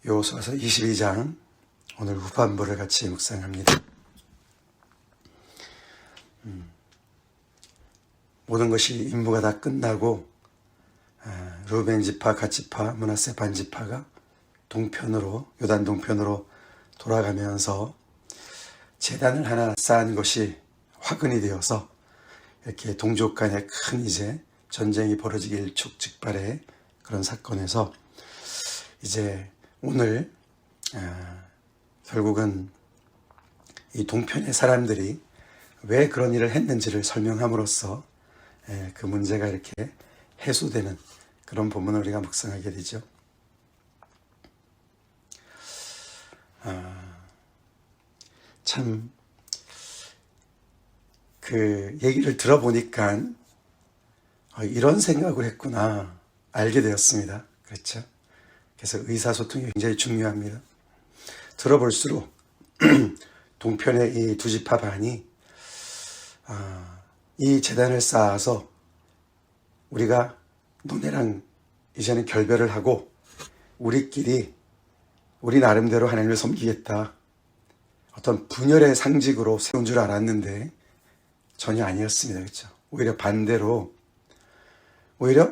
여호수아서 22장 오늘 후반부를 같이 묵상합니다. 모든 것이 임무가 다 끝나고 루벤 지파, 갓 지파, 므낫세 반 지파가 동편으로 요단 동편으로 돌아가면서 제단을 하나 쌓은 것이 화근이 되어서 이렇게 동족 간에 큰 이제 전쟁이 벌어지기 일촉즉발의 그런 사건에서 이제 오늘 결국은 이 동편의 사람들이 왜 그런 일을 했는지를 설명함으로써 그 문제가 이렇게 해소되는 그런 본문을 우리가 묵상하게 되죠. 참 그 얘기를 들어보니까 이런 생각을 했구나 알게 되었습니다. 그렇죠? 그래서 의사소통이 굉장히 중요합니다. 들어볼수록 동편의 이 두 지파 반이 이 제단을 쌓아서 우리가 너네랑 이제는 결별을 하고 우리끼리 우리 나름대로 하나님을 섬기겠다. 어떤 분열의 상징으로 세운 줄 알았는데 전혀 아니었습니다. 그렇죠? 오히려 반대로 오히려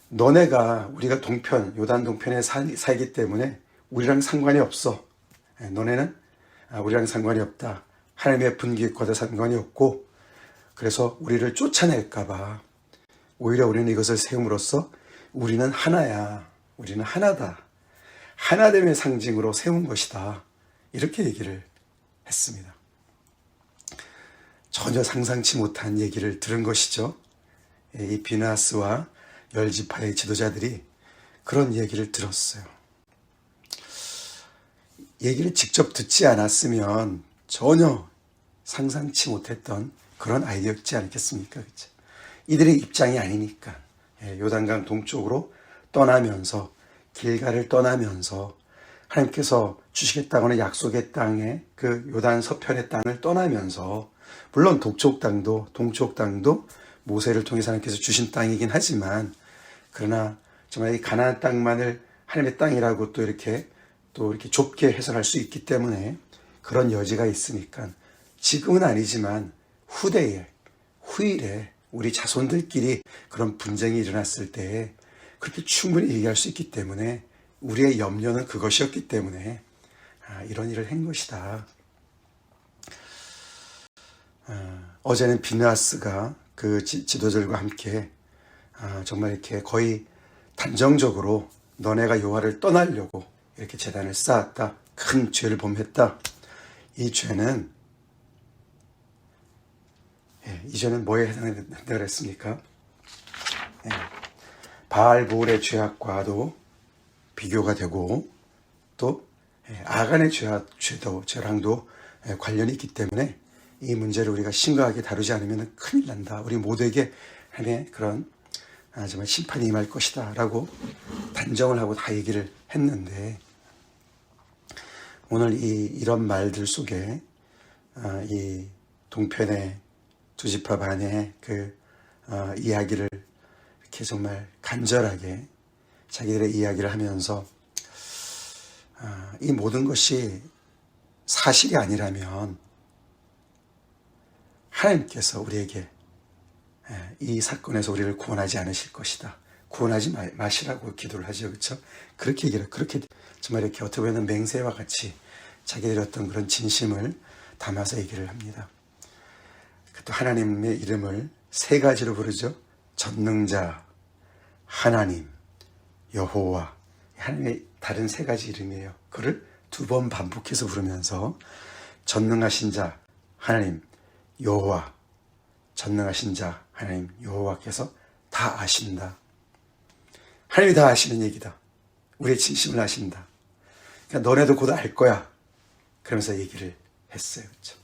너네가 우리가 동편, 요단 동편에 살기 때문에 우리랑 상관이 없어. 너네는 우리랑 상관이 없다. 하나님의 분깃과도 상관이 없고 그래서 우리를 쫓아낼까 봐 오히려 우리는 이것을 세움으로써 우리는 하나야. 우리는 하나다. 하나됨의 상징으로 세운 것이다. 이렇게 얘기를 했습니다. 전혀 상상치 못한 얘기를 들은 것이죠. 이 비나스와 열 지파의 지도자들이 그런 얘기를 들었어요. 얘기를 직접 듣지 않았으면 전혀 상상치 못했던 그런 아이디어였지 않겠습니까? 그렇죠? 이들의 입장이 아니니까 요단강 동쪽으로 떠나면서 길가를 떠나면서 하나님께서 주시겠다고 하는 약속의 땅에 그 요단 서편의 땅을 떠나면서 물론 동쪽 땅도 모세를 통해서 하나님께서 주신 땅이긴 하지만 그러나 정말 이 가나안 땅만을 하나님의 땅이라고 또 이렇게 좁게 해석할 수 있기 때문에 그런 여지가 있으니까 지금은 아니지만 후일에 우리 자손들끼리 그런 분쟁이 일어났을 때 그렇게 충분히 얘기할 수 있기 때문에 우리의 염려는 그것이었기 때문에 이런 일을 한 것이다. 어제는 비느하스가 그 지도자들과 함께 정말 이렇게 거의 단정적으로 너네가 여호와를 떠나려고 이렇게 제단을 쌓았다. 큰 죄를 범했다. 이 죄는 뭐에 해당된다고 그랬습니까? 바알보울의 죄악과도 비교가 되고 또 아간의 죄랑도 관련이 있기 때문에 이 문제를 우리가 심각하게 다루지 않으면 큰일 난다. 우리 모두에게 하나님의 그런 정말 심판이 임할 것이다 라고 단정을 하고 다 얘기를 했는데 오늘 이런 말들 속에 이 동편의 두 지파 반의 그 이야기를 이렇게 정말 간절하게 자기들의 이야기를 하면서 이 모든 것이 사실이 아니라면 하나님께서 우리에게 이 사건에서 우리를 구원하지 않으실 것이다. 구원하지 마시라고 기도를 하죠. 그렇죠? 그렇게 얘기를 그렇게 정말 이렇게 어떻게 보면 맹세와 같이 자기들의 어떤 그런 진심을 담아서 얘기를 합니다. 또 하나님의 이름을 세 가지로 부르죠. 전능자, 하나님, 여호와. 하나님의 다른 세 가지 이름이에요. 그를 두 번 반복해서 부르면서 전능하신 자, 하나님, 여호와. 전능하신 자, 하나님, 여호와께서 다 아신다. 하나님이 다 아시는 얘기다. 우리의 진심을 아신다. 그러니까 너네도 곧 알 거야. 그러면서 얘기를 했어요. 그렇죠?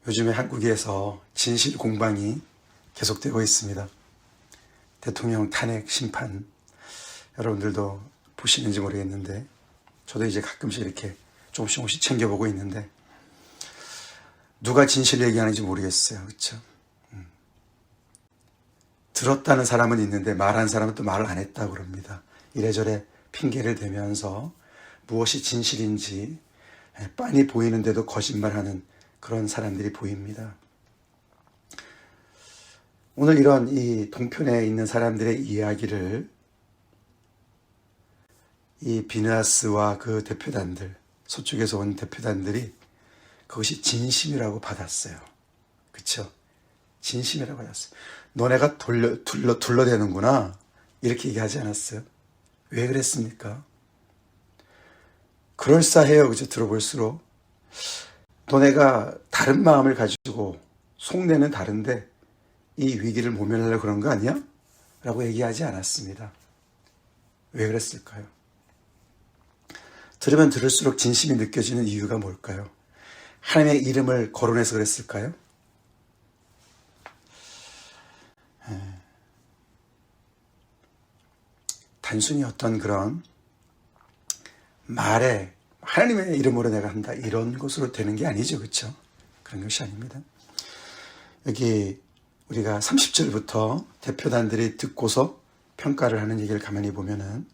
요즘에 한국에서 진실 공방이 계속되고 있습니다. 대통령 탄핵 심판 여러분들도 보시는지 모르겠는데 저도 이제 가끔씩 이렇게 조금씩 챙겨보고 있는데 누가 진실 얘기하는지 모르겠어요. 그렇죠? 들었다는 사람은 있는데 말한 사람은 또 말을 안 했다고 그럽니다. 이래저래 핑계를 대면서 무엇이 진실인지 빤히 보이는데도 거짓말하는 그런 사람들이 보입니다. 오늘 이런 이 동편에 있는 사람들의 이야기를 이 비느하스와 그 대표단들, 서쪽에서 온 대표단들이 그것이 진심이라고 받았어요. 그쵸? 진심이라고 받았어요. 너네가 둘러대는구나. 이렇게 얘기하지 않았어요? 왜 그랬습니까? 그럴싸해요. 그죠? 들어볼수록. 너네가 다른 마음을 가지고 속내는 다른데 이 위기를 모면하려고 그런 거 아니야? 라고 얘기하지 않았습니다. 왜 그랬을까요? 들으면 들을수록 진심이 느껴지는 이유가 뭘까요? 하나님의 이름을 거론해서 그랬을까요? 단순히 어떤 그런 말에 하나님의 이름으로 내가 한다 이런 것으로 되는 게 아니죠. 그렇죠? 그런 것이 아닙니다. 여기 우리가 30절부터 대표단들이 듣고서 평가를 하는 얘기를 가만히 보면은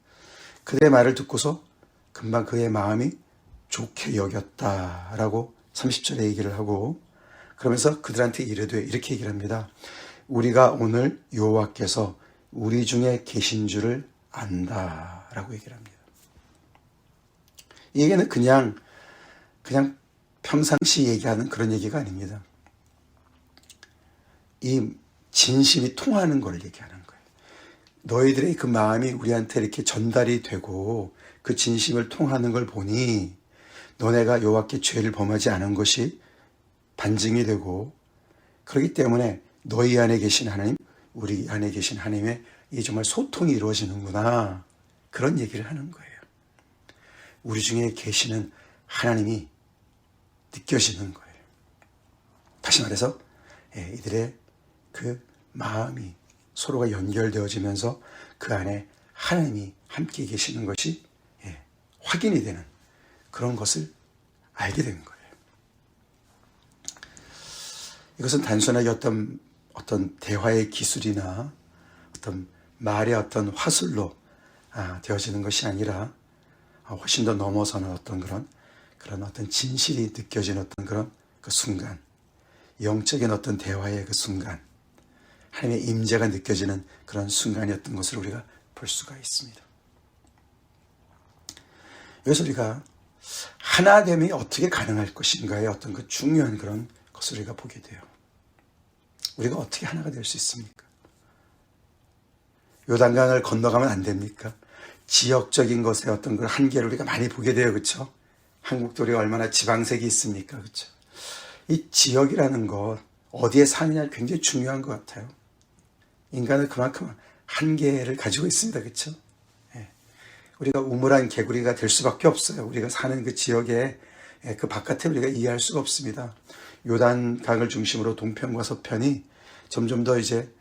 그들의 말을 듣고서 금방 그의 마음이 좋게 여겼다라고 30절에 얘기를 하고 그러면서 그들한테 이르되 이렇게 얘기를 합니다. 우리가 오늘 여호와께서 우리 중에 계신 줄을 안다라고 얘기를 합니다. 이 얘기는 그냥 평상시 얘기하는 그런 얘기가 아닙니다. 이 진심이 통하는 걸 얘기하는 거예요. 너희들의 그 마음이 우리한테 이렇게 전달이 되고 그 진심을 통하는 걸 보니 너네가 여호와께 죄를 범하지 않은 것이 반증이 되고 그렇기 때문에 너희 안에 계신 하나님, 우리 안에 계신 하나님의 이 정말 소통이 이루어지는구나. 그런 얘기를 하는 거예요. 우리 중에 계시는 하나님이 느껴지는 거예요. 다시 말해서 이들의 그 마음이 서로가 연결되어지면서 그 안에 하나님이 함께 계시는 것이 확인이 되는 그런 것을 알게 된 거예요. 이것은 단순하게 어떤 대화의 기술이나 어떤 말의 어떤 화술로 되어지는 것이 아니라 훨씬 더 넘어서는 어떤 그런 어떤 진실이 느껴지는 어떤 그런 그 순간, 영적인 어떤 대화의 그 순간, 하나님의 임재가 느껴지는 그런 순간이었던 것을 우리가 볼 수가 있습니다. 여기서 우리가 하나됨이 어떻게 가능할 것인가의 어떤 그 중요한 그런 것을 우리가 보게 돼요. 우리가 어떻게 하나가 될 수 있습니까? 요단강을 건너가면 안 됩니까? 지역적인 것의 어떤 그런 한계를 우리가 많이 보게 돼요. 그렇죠? 한국도 우리가 얼마나 지방색이 있습니까? 그렇죠? 이 지역이라는 것, 어디에 사느냐 굉장히 중요한 것 같아요. 인간은 그만큼 한계를 가지고 있습니다. 그렇죠? 우리가 우물한 개구리가 될 수밖에 없어요. 우리가 사는 그 지역에 그 바깥에 우리가 이해할 수가 없습니다. 요단강을 중심으로 동편과 서편이 점점 더 이제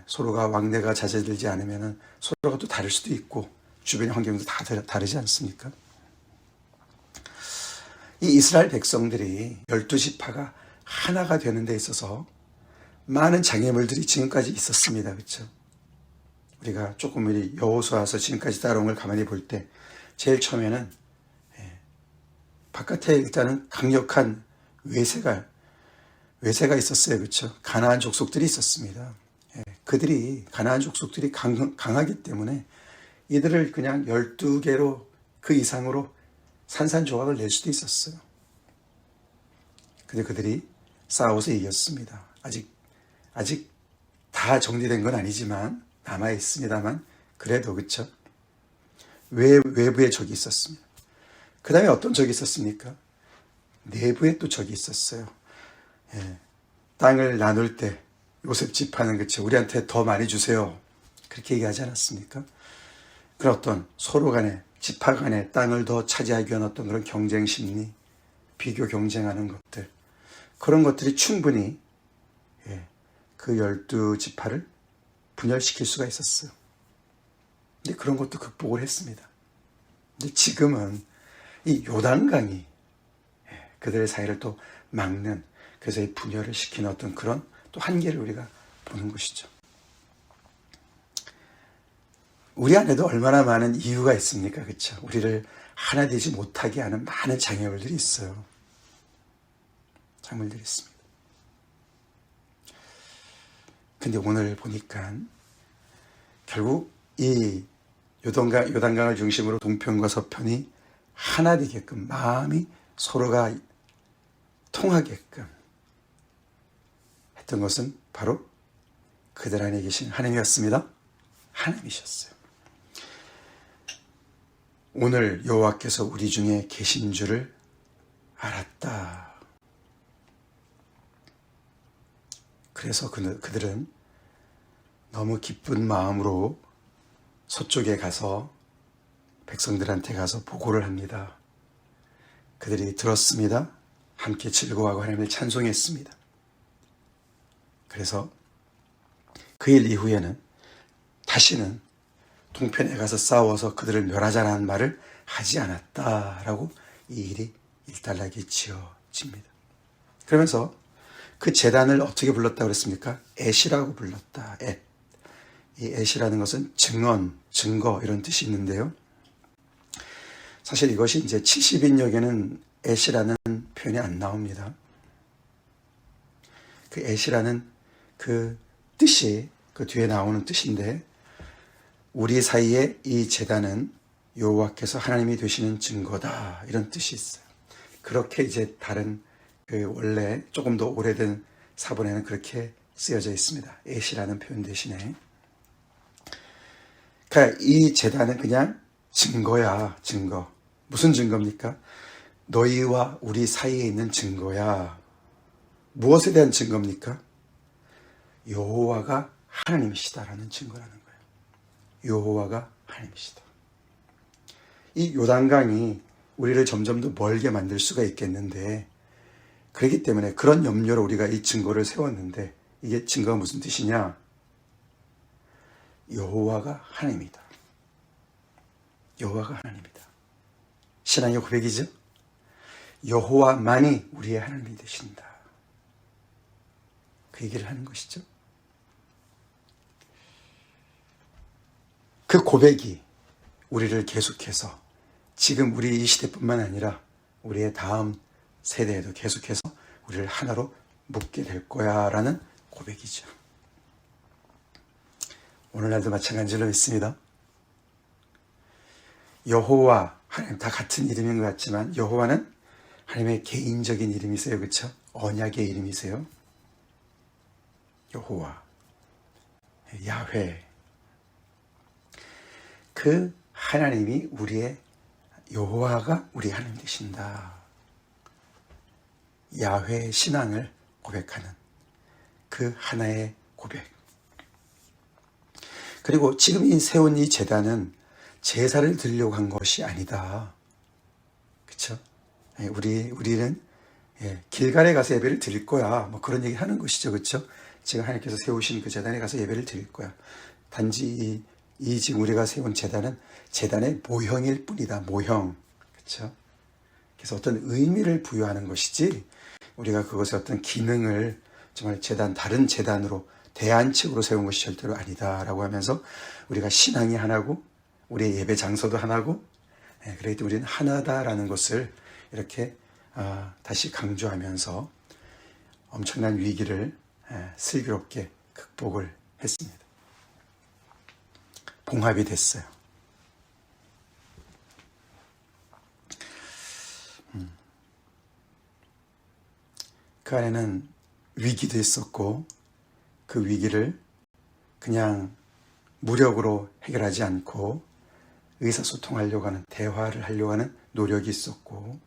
서로가 왕래가 잦아들지 않으면 서로가 또 다를 수도 있고 주변의 환경도 다 다르지 않습니까? 이 이스라엘 백성들이 12지파가 하나가 되는 데 있어서 많은 장애물들이 지금까지 있었습니다. 그렇죠? 우리가 조금 여호수아서 지금까지 따라온 걸 가만히 볼 때 제일 처음에는 바깥에 일단은 강력한 외세가 있었어요. 그렇죠? 가나안 족속들이 있었습니다. 가나안 족속들이 강하기 때문에 이들을 그냥 12개로 그 이상으로 산산조각을 낼 수도 있었어요. 근데 그들이 싸워서 이겼습니다. 아직 다 정리된 건 아니지만 남아 있습니다만 그래도 그렇죠. 외부에 적이 있었습니다. 그 다음에 어떤 적이 있었습니까? 내부에 또 적이 있었어요. 땅을 나눌 때 요셉 지파는 그렇죠. 우리한테 더 많이 주세요. 그렇게 얘기하지 않았습니까? 그런 어떤 서로 간에 지파 간에 땅을 더 차지하기 위한 어떤 그런 경쟁 심리, 비교 경쟁하는 것들, 그런 것들이 충분히 그 12지파를 분열시킬 수가 있었어요. 근데 그런 것도 극복을 했습니다. 근데 지금은 이 요단강이 그들의 사이를 또 막는, 그래서 이 분열을 시키는 어떤 그런 또 한계를 우리가 보는 것이죠. 우리 안에도 얼마나 많은 이유가 있습니까? 그렇죠? 우리를 하나 되지 못하게 하는 많은 장애물들이 있어요. 장애물들이 있습니다. 근데 오늘 보니까 결국 이 요단강을 중심으로 동편과 서편이 하나 되게끔, 마음이 서로가 통하게끔 했던 것은 바로 그들 안에 계신 하나님이었습니다. 하나님이셨어요. 오늘 여호와께서 우리 중에 계신 줄을 알았다. 그래서 그들은 너무 기쁜 마음으로 서쪽에 가서 백성들한테 가서 보고를 합니다. 그들이 들었습니다. 함께 즐거워하고 하나님을 찬송했습니다. 그래서 그 일 이후에는 다시는 동편에 가서 싸워서 그들을 멸하자라는 말을 하지 않았다라고 이 일이 일단락이 지어집니다. 그러면서 그 제단을 어떻게 불렀다고 그랬습니까? 엣이라고 불렀다. 엣. 이 엣이라는 것은 증언, 증거 이런 뜻이 있는데요. 사실 이것이 이제 70인역에는 엣이라는 표현이 안 나옵니다. 그 엣이라는 그 뜻이 그 뒤에 나오는 뜻인데, 우리 사이에 이 제단은 여호와께서 하나님이 되시는 증거다 이런 뜻이 있어요. 그렇게 이제 다른 그 원래 조금 더 오래된 사본에는 그렇게 쓰여져 있습니다. 엣이라는 표현 대신에. 그러니까 이 제단은 그냥 증거야, 증거. 무슨 증거입니까? 너희와 우리 사이에 있는 증거야. 무엇에 대한 증거입니까? 여호와가 하나님이시다라는 증거라는 거예요. 여호와가 하나님이시다. 이 요단강이 우리를 점점 더 멀게 만들 수가 있겠는데, 그렇기 때문에 그런 염려로 우리가 이 증거를 세웠는데, 이게 증거가 무슨 뜻이냐? 여호와가 하나님이다. 여호와가 하나님이다. 신앙의 고백이죠. 여호와만이 우리의 하나님이 되신다. 그 얘기를 하는 것이죠. 그 고백이 우리를 계속해서 지금 우리 이 시대뿐만 아니라 우리의 다음 세대에도 계속해서 우리를 하나로 묶게 될 거야 라는 고백이죠. 오늘날도 마찬가지로 있습니다. 여호와, 하나님 다 같은 이름인 것 같지만 여호와는 하나님의 개인적인 이름이세요. 그렇죠? 언약의 이름이세요. 여호와, 야훼. 그 하나님이 우리의, 여호와가 우리 하나님 되신다. 야훼의 신앙을 고백하는 그 하나의 고백. 그리고 지금 이 세운 이 제단은 제사를 드리려고 한 것이 아니다. 그렇죠? 우리는 길갈에 가서 예배를 드릴 거야. 뭐 그런 얘기 하는 것이죠. 그렇죠? 지금 하나님께서 세우신 그 제단에 가서 예배를 드릴 거야. 단지 이 지금 우리가 세운 제단은 제단의 모형일 뿐이다. 모형. 그렇죠? 그래서 어떤 의미를 부여하는 것이지, 우리가 그것의 어떤 기능을 정말 다른 제단으로 대안측으로 세운 것이 절대로 아니다라고 하면서 우리가 신앙이 하나고 우리의 예배 장소도 하나고, 그렇기 때문에 우리는 하나다라는 것을 이렇게 다시 강조하면서 엄청난 위기를 슬기롭게 극복을 했습니다. 봉합이 됐어요. 그 안에는 위기도 있었고, 그 위기를 그냥 무력으로 해결하지 않고 의사소통하려고 하는, 대화를 하려고 하는 노력이 있었고,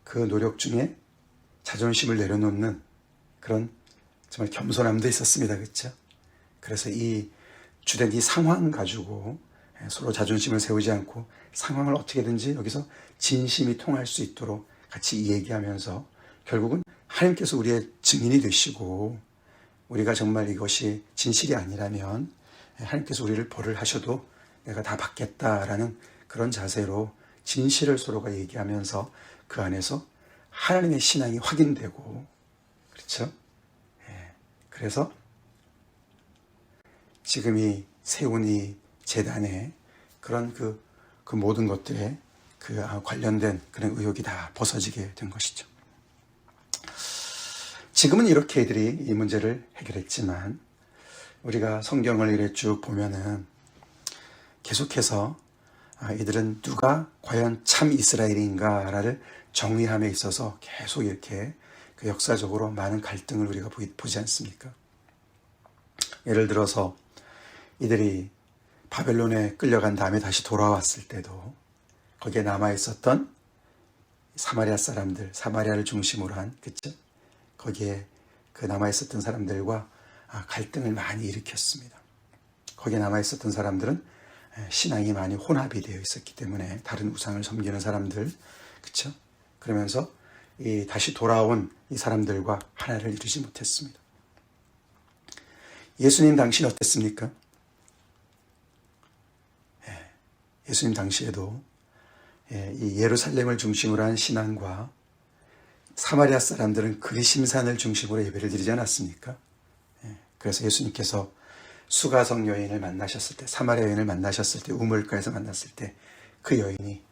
그 노력 중에 자존심을 내려놓는 그런 정말 겸손함도 있었습니다. 그렇죠? 그래서 이 주된 이 상황 가지고 서로 자존심을 세우지 않고 상황을 어떻게든지 여기서 진심이 통할 수 있도록 같이 얘기하면서 결국은 하나님께서 우리의 증인이 되시고, 우리가 정말 이것이 진실이 아니라면 하나님께서 우리를 벌을 하셔도 내가 다 받겠다라는 그런 자세로 진실을 서로가 얘기하면서 그 안에서 하나님의 신앙이 확인되고, 그렇죠? 그래서 지금 이 세운 이 제단에 그런 그 모든 것들에 관련된 그런 의혹이 다 벗어지게 된 것이죠. 지금은 이렇게 이들이 이 문제를 해결했지만 우리가 성경을 이렇게 쭉 보면은 계속해서 이들은 누가 과연 참 이스라엘인가를 정의함에 있어서 계속 이렇게 역사적으로 많은 갈등을 우리가 보지 않습니까? 예를 들어서 이들이 바벨론에 끌려간 다음에 다시 돌아왔을 때도 거기에 남아있었던 사마리아 사람들, 사마리아를 중심으로 한, 그쵸? 거기에 남아있었던 사람들과 갈등을 많이 일으켰습니다. 거기에 남아있었던 사람들은 신앙이 많이 혼합이 되어 있었기 때문에 다른 우상을 섬기는 사람들, 그쵸? 그러면서 다시 돌아온 이 사람들과 하나를 이루지 못했습니다. 예수님 당시는 어땠습니까? 예수님 당시에도 이 예루살렘을 중심으로 한 신앙과 사마리아 사람들은 그리심산을 중심으로 예배를 드리지 않았습니까? 그래서 예수님께서 수가성 여인을 만나셨을 때, 사마리아 여인을 만나셨을 때, 우물가에서 만났을 때 그 여인이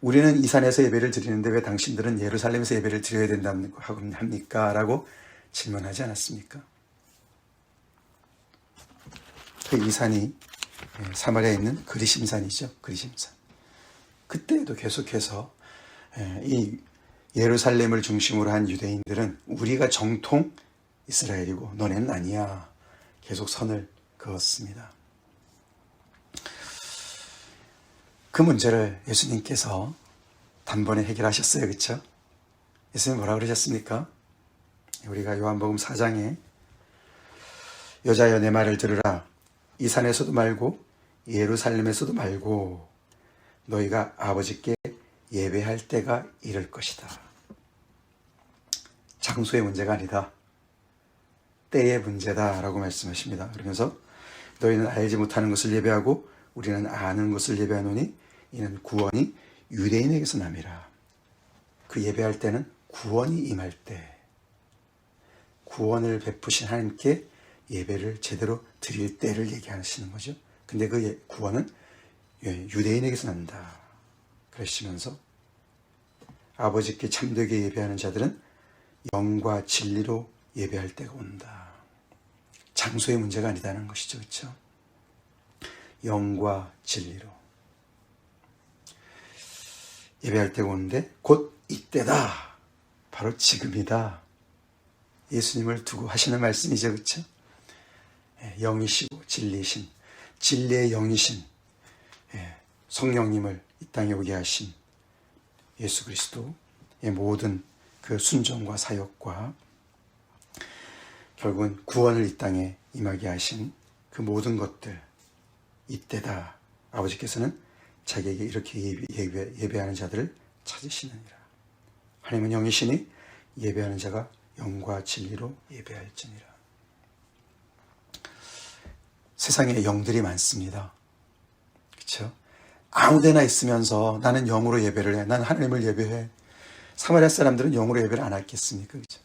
우리는 이 산에서 예배를 드리는데 왜 당신들은 예루살렘에서 예배를 드려야 된다고 합니까? 라고 질문하지 않았습니까? 이 산이 사마리아에 있는 그리심산이죠. 그리심산. 그때에도 계속해서 이 예루살렘을 중심으로 한 유대인들은 우리가 정통 이스라엘이고 너네는 아니야. 계속 선을 그었습니다. 그 문제를 예수님께서 단번에 해결하셨어요. 그렇죠? 예수님 뭐라 그러셨습니까? 우리가 요한복음 4장에 여자여 내 말을 들으라. 이 산에서도 말고 예루살렘에서도 말고 너희가 아버지께 예배할 때가 이를 것이다. 장소의 문제가 아니다. 때의 문제다 라고 말씀하십니다. 그러면서 너희는 알지 못하는 것을 예배하고 우리는 아는 것을 예배하노니 이는 구원이 유대인에게서 남이라. 그 예배할 때는 구원이 임할 때, 구원을 베푸신 하나님께 예배를 제대로 드릴 때를 얘기하시는 거죠. 근데 그 구원은 유대인에게서 난다. 그러시면서 아버지께 참되게 예배하는 자들은 영과 진리로 예배할 때가 온다. 장소의 문제가 아니다는 것이죠. 그렇죠? 영과 진리로 예배할 때가 오는데 곧 이때다. 바로 지금이다. 예수님을 두고 하시는 말씀이죠. 그렇죠? 영이시고 진리신, 진리의 영이신 성령님을 이 땅에 오게 하신 예수 그리스도의 모든 그 순종과 사역과 결국은 구원을 이 땅에 임하게 하신 그 모든 것들, 이때다. 아버지께서는 자기에게 이렇게 예배하는 자들을 찾으시느니라. 하나님은 영이시니 예배하는 자가 영과 진리로 예배할지니라. 세상에 영들이 많습니다. 그렇죠? 아무데나 있으면서 나는 영으로 예배를 해. 나는 하나님을 예배해. 사마리아 사람들은 영으로 예배를 안 했겠습니까? 그렇죠?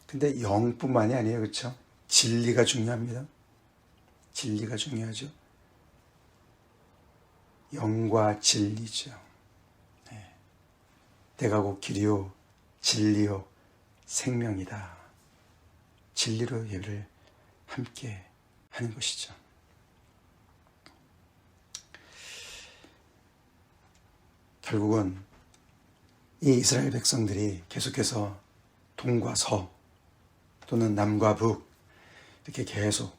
근데 영뿐만이 아니에요. 그렇죠? 진리가 중요합니다. 진리가 중요하죠. 영과 진리죠. 내가 곧 길이요 진리요 생명이다. 진리로 예배를 함께 하는 것이죠. 결국은 이 이스라엘 백성들이 계속해서 동과 서 또는 남과 북 이렇게 계속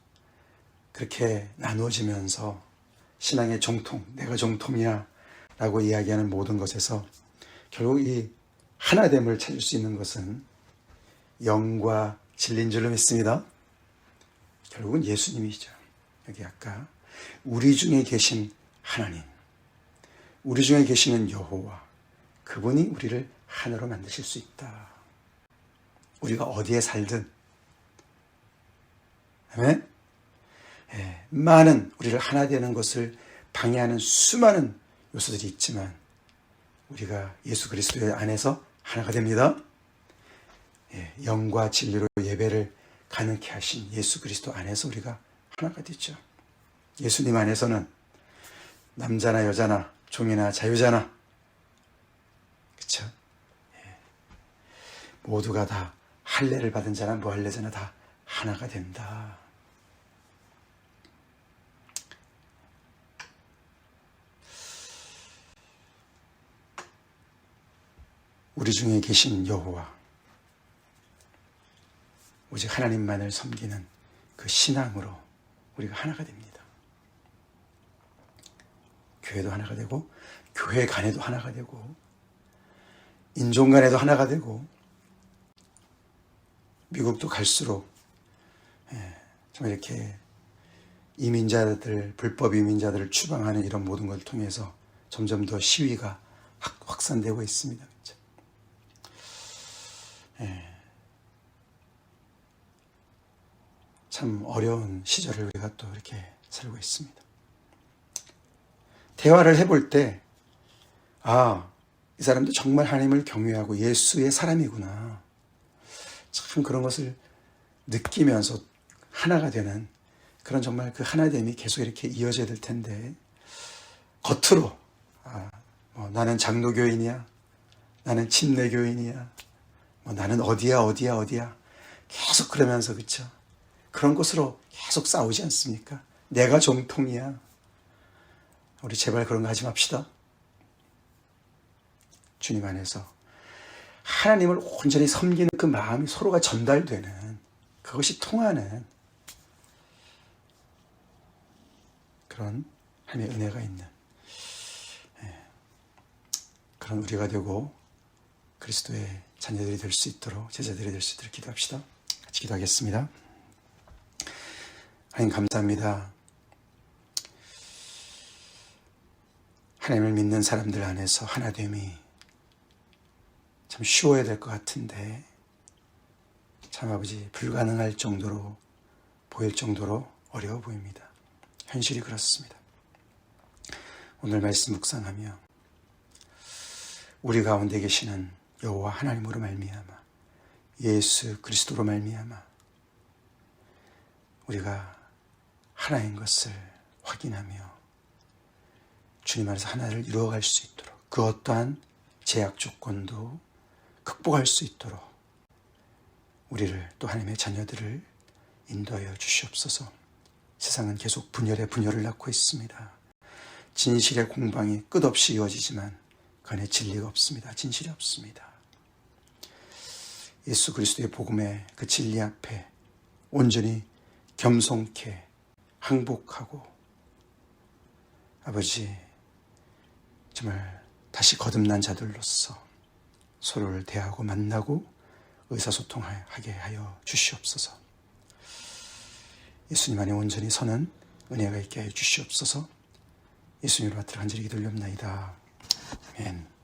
그렇게 나누어지면서 신앙의 정통, 내가 정통이야 라고 이야기하는 모든 것에서 결국 이 하나됨을 찾을 수 있는 것은 영과 진리인 줄로 믿습니다. 결국은 예수님이죠. 여기 아까 우리 중에 계신 하나님, 우리 중에 계시는 여호와, 그분이 우리를 하나로 만드실 수 있다. 우리가 어디에 살든 아멘? 많은 우리를 하나 되는 것을 방해하는 수많은 요소들이 있지만 우리가 예수 그리스도의 안에서 하나가 됩니다. 영과 진리로 예배를 가능케 하신 예수 그리스도 안에서 우리가 하나가 되죠. 예수님 안에서는 남자나 여자나 종이나 자유자나, 그쵸? 모두가 다 할례를 받은 자나 무할례자나 다 하나가 된다. 우리 중에 계신 여호와, 오직 하나님만을 섬기는 그 신앙으로 우리가 하나가 됩니다. 교회도 하나가 되고, 교회 간에도 하나가 되고, 인종 간에도 하나가 되고, 미국도 갈수록 정말 이렇게 이민자들, 불법 이민자들을 추방하는 이런 모든 걸 통해서 점점 더 시위가 확산되고 있습니다. 그렇죠? 참 어려운 시절을 우리가 또 이렇게 살고 있습니다. 대화를 해볼 때, 이 사람도 정말 하나님을 경외하고 예수의 사람이구나. 참 그런 것을 느끼면서 하나가 되는 그런 정말 그 하나됨이 계속 이렇게 이어져야 될 텐데, 겉으로 나는 장로교인이야, 나는 침례교인이야, 나는 어디야 계속 그러면서, 그쵸? 그런 것으로 계속 싸우지 않습니까? 내가 정통이야. 우리 제발 그런 거 하지 맙시다. 주님 안에서 하나님을 온전히 섬기는 그 마음이 서로가 전달되는, 그것이 통하는 그런 하나님의 은혜가 있는 그런 우리가 되고 그리스도의 자녀들이 될 수 있도록, 제자들이 될 수 있도록 기도합시다. 같이 기도하겠습니다. 하나님 감사합니다. 하나님을 믿는 사람들 안에서 하나됨이 참 쉬워야 될 것 같은데, 참 아버지 불가능할 정도로 보일 정도로 어려워 보입니다. 현실이 그렇습니다. 오늘 말씀 묵상하며 우리 가운데 계시는 여호와 하나님으로 말미암아, 예수 그리스도로 말미암아 우리가 하나인 것을 확인하며 주님 안에서 하나를 이루어갈 수 있도록, 그 어떠한 제약 조건도 극복할 수 있도록 우리를, 또 하나님의 자녀들을 인도하여 주시옵소서. 세상은 계속 분열을 낳고 있습니다. 진실의 공방이 끝없이 이어지지만 그 안에 진리가 없습니다. 진실이 없습니다. 예수 그리스도의 복음의 그 진리 앞에 온전히 겸손케 항복하고, 아버지 정말 다시 거듭난 자들로서 서로를 대하고 만나고 의사소통하게 하여 주시옵소서. 예수님 안에 온전히 서는 은혜가 있게 하여 주시옵소서. 예수님으로 받들어 간절히 기도를 올립나이다. 아멘.